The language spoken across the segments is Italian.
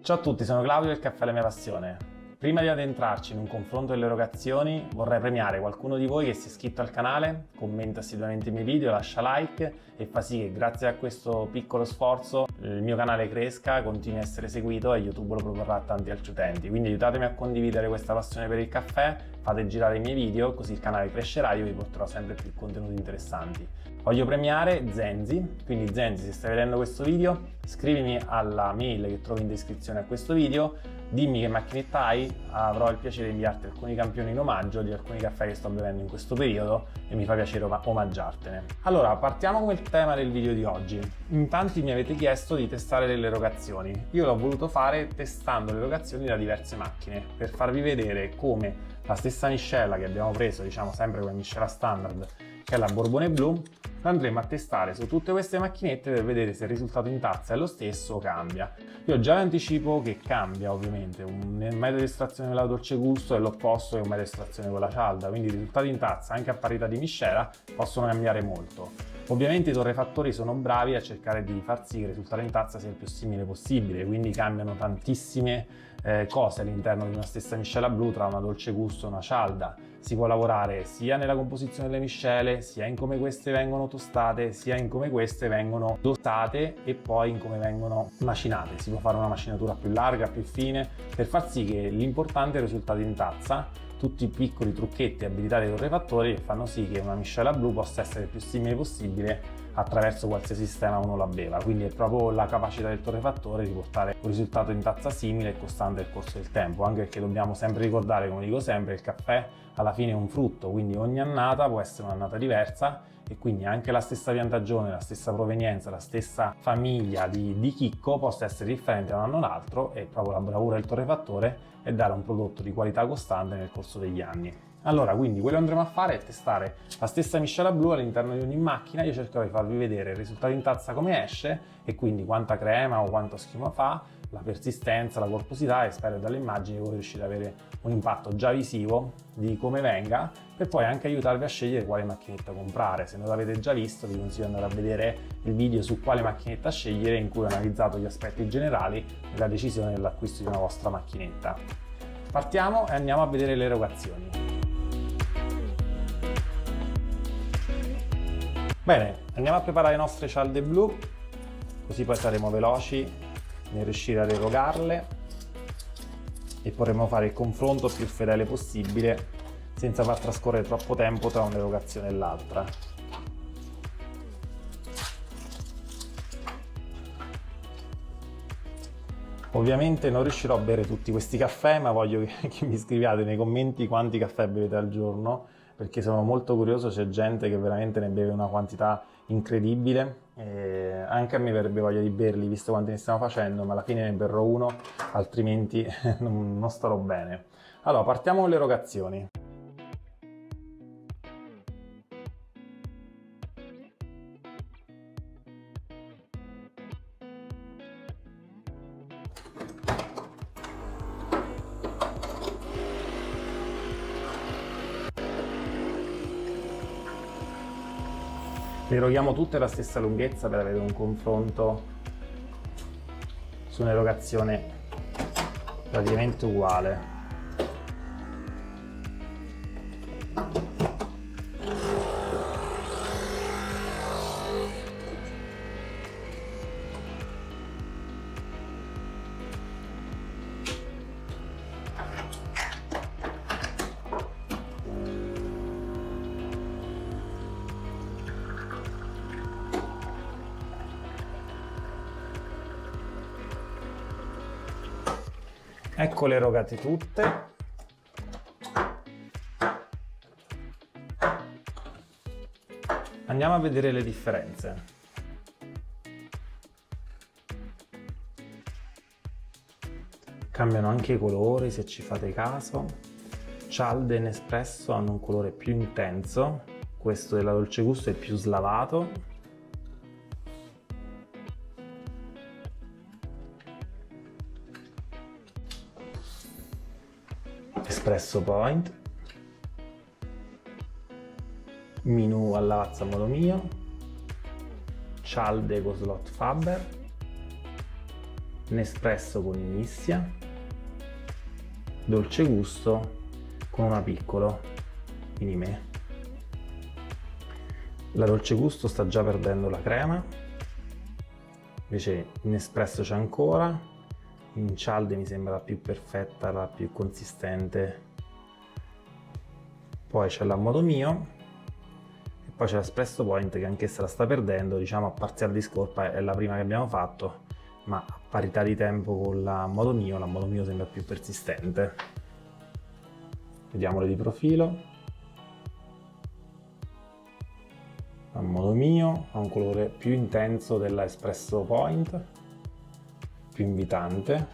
Ciao a tutti, sono Claudio e il caffè è la mia passione. Prima di addentrarci in un confronto delle erogazioni, vorrei premiare qualcuno di voi che si è iscritto al canale, commenta assiduamente i miei video, lascia like e fa sì che grazie a questo piccolo sforzo il mio canale cresca, continui a essere seguito e YouTube lo proporrà a tanti altri utenti. Quindi aiutatemi a condividere questa passione per il caffè, fate girare i miei video, così il canale crescerà e io vi porterò sempre più contenuti interessanti. Voglio premiare Zenzi, quindi Zenzi, se stai vedendo questo video, scrivimi alla mail che trovi in descrizione a questo video, dimmi che macchinetta hai, avrò il piacere di inviarti alcuni campioni in omaggio di alcuni caffè che sto bevendo in questo periodo e mi fa piacere omaggiartene. Allora, partiamo con il tema del video di oggi. In tanti mi avete chiesto di testare delle erogazioni. Io l'ho voluto fare testando le erogazioni da diverse macchine per farvi vedere come la stessa miscela che abbiamo preso, diciamo sempre come miscela standard, che è la Borbone Blu, la andremo a testare su tutte queste macchinette per vedere se il risultato in tazza è lo stesso o cambia. Io già vi anticipo che cambia ovviamente, un metodo di estrazione con la dolce gusto è l'opposto che un metodo di estrazione con la cialda, quindi i risultati in tazza anche a parità di miscela possono cambiare molto. Ovviamente i torrefattori sono bravi a cercare di far sì che il risultato in tazza sia il più simile possibile, quindi cambiano tantissime cose all'interno di una stessa miscela blu tra una dolce gusto e una cialda. Si può lavorare sia nella composizione delle miscele, sia in come queste vengono tostate, sia in come queste vengono dosate e poi in come vengono macinate. Si può fare una macinatura più larga, più fine, per far sì che l'importante è il risultato in tazza, tutti i piccoli trucchetti e abilità dei torrefattori che fanno sì che una miscela blu possa essere il più simile possibile attraverso qualsiasi sistema uno la beva, quindi è proprio la capacità del torrefattore di portare un risultato in tazza simile e costante nel corso del tempo, anche perché dobbiamo sempre ricordare, come dico sempre, il caffè alla fine è un frutto, quindi ogni annata può essere un'annata diversa e quindi anche la stessa piantagione, la stessa provenienza, la stessa famiglia di chicco possa essere differente da un anno all'altro e proprio la bravura del torrefattore è dare un prodotto di qualità costante nel corso degli anni. Allora, quindi quello che andremo a fare è testare la stessa miscela blu all'interno di ogni macchina. Io cercherò di farvi vedere il risultato in tazza come esce e quindi quanta crema o quanto schiuma fa, la persistenza, la corposità e spero che dalle immagini voi riuscite ad avere un impatto già visivo di come venga per poi anche aiutarvi a scegliere quale macchinetta comprare. Se non l'avete già visto vi consiglio di andare a vedere il video su quale macchinetta scegliere in cui ho analizzato gli aspetti generali nella decisione dell'acquisto di una vostra macchinetta. Partiamo e andiamo a vedere le erogazioni. Bene, andiamo a preparare le nostre cialde blu, così poi saremo veloci nel riuscire ad erogarle e potremo fare il confronto più fedele possibile senza far trascorrere troppo tempo tra un'erogazione e l'altra. Ovviamente non riuscirò a bere tutti questi caffè, ma voglio che mi scriviate nei commenti quanti caffè bevete al giorno, perché sono molto curioso, c'è gente che veramente ne beve una quantità incredibile e anche a me verrebbe voglia di berli visto quanti ne stiamo facendo, ma alla fine ne berrò uno, altrimenti non starò bene. Allora, partiamo con le erogazioni. Le eroghiamo tutte alla stessa lunghezza per avere un confronto su un'erogazione praticamente uguale. Eccole erogate tutte. Andiamo a vedere le differenze. Cambiano anche i colori se ci fate caso. Cialde e Nespresso hanno un colore più intenso, questo della Dolce Gusto è più slavato. Espresso Point, Minù a Lavazza a modo mio, cialde con slot Faber, Nespresso con Inissia, dolce gusto con una piccolo mini me. La dolce gusto sta già perdendo la crema, invece in Nespresso c'è ancora, in cialde mi sembra la più perfetta, la più consistente. Poi c'è la Modo Mio e poi c'è l'Espresso Point che anch'essa la sta perdendo, diciamo a parziale di scorta è la prima che abbiamo fatto, ma a parità di tempo con la Modo Mio sembra più persistente. Vediamole di profilo. La Modo Mio ha un colore più intenso della Espresso Point, più invitante,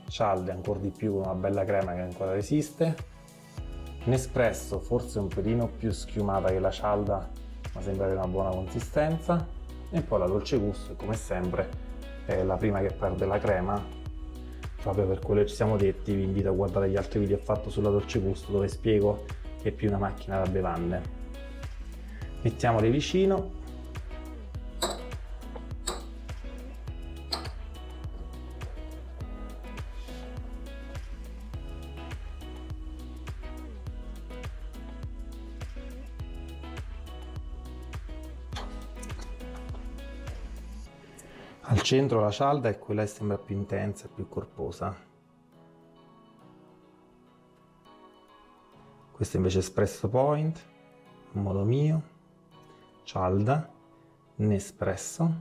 cialde ancora di più con una bella crema che ancora resiste. Nespresso forse un pelino più schiumata che la cialda, ma sembra avere una buona consistenza. E poi la dolce gusto, come sempre, è la prima che perde la crema. Proprio per quello che ci siamo detti, vi invito a guardare gli altri video che ho fatto sulla dolce gusto dove spiego che è più una macchina da bevande. Mettiamole vicino. Al centro la cialda è quella che sembra più intensa e più corposa. Questo invece è Espresso Point, Modo Mio, cialda, Nespresso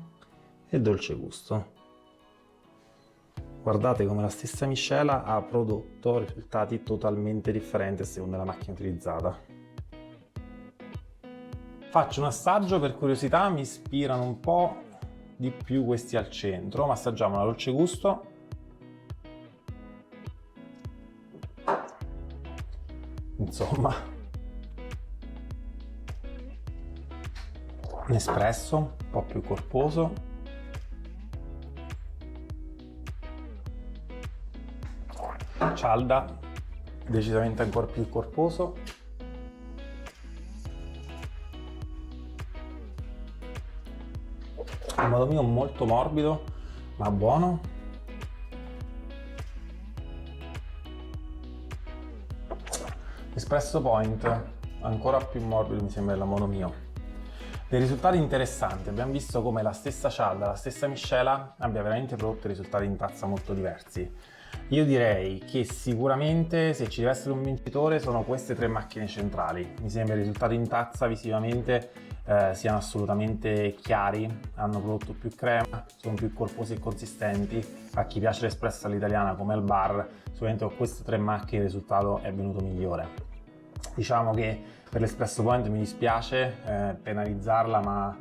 e dolce gusto. Guardate come la stessa miscela ha prodotto risultati totalmente differenti a seconda della macchina utilizzata. Faccio un assaggio per curiosità, mi ispirano un po' di più questi al centro, ma assaggiamo la dolce gusto. Insomma, Nespresso, un po' più corposo. Cialda, decisamente ancora più corposo. Il Modo Mio molto morbido, ma buono. Espresso Point, ancora più morbido mi sembra il Modo Mio. Dei risultati interessanti, abbiamo visto come la stessa cialda, la stessa miscela abbia veramente prodotto risultati in tazza molto diversi. Io direi che sicuramente se ci deve essere un vincitore sono queste tre macchine centrali. Mi sembra i risultati in tazza visivamente siano assolutamente chiari, hanno prodotto più crema, sono più corposi e consistenti. A chi piace l'espresso all'italiana come al bar, sicuramente con queste tre macchine il risultato è venuto migliore. Diciamo che per l'Espresso Point mi dispiace penalizzarla, ma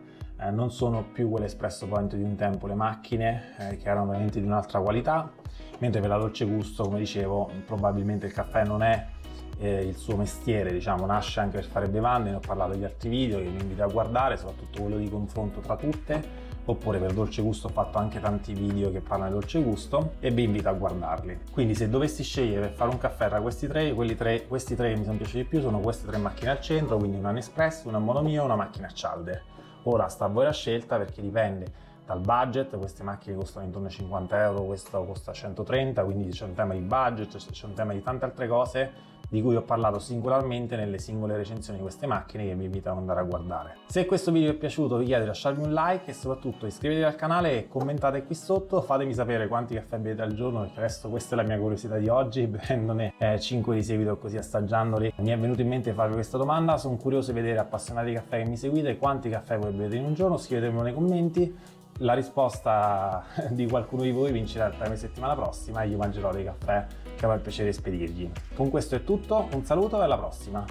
non sono più quell'Espresso Point di un tempo le macchine che erano veramente di un'altra qualità, mentre per la dolce gusto, come dicevo, probabilmente il caffè non è il suo mestiere, diciamo, nasce anche per fare bevande, ne ho parlato negli altri video che vi invito a guardare, soprattutto quello di confronto tra tutte, oppure per dolce gusto ho fatto anche tanti video che parlano di dolce gusto e vi invito a guardarli. Quindi se dovessi scegliere per fare un caffè tra questi tre, questi tre che mi sono piaciuti di più sono queste tre macchine al centro, quindi una Nespresso, una Modo Mio e una macchina a cialde. Ora sta a voi la scelta perché dipende dal budget, queste macchine costano intorno ai 50 euro, questo costa 130, quindi c'è un tema di budget, c'è un tema di tante altre cose di cui ho parlato singolarmente nelle singole recensioni di queste macchine che vi invito ad andare a guardare. Se questo video vi è piaciuto vi chiedo di lasciarmi un like e soprattutto iscrivetevi al canale e commentate qui sotto, fatemi sapere quanti caffè bevete al giorno perché adesso questa è la mia curiosità di oggi, bevendone 5 di seguito così assaggiandoli. Mi è venuto in mente di farvi questa domanda, sono curioso di vedere appassionati di caffè che mi seguite quanti caffè voi bevete in un giorno, scrivetemelo nei commenti. La risposta di qualcuno di voi vincerà il premio settimana prossima e io mangerò dei caffè che avrò il piacere di spedirgli. Con questo è tutto, un saluto e alla prossima!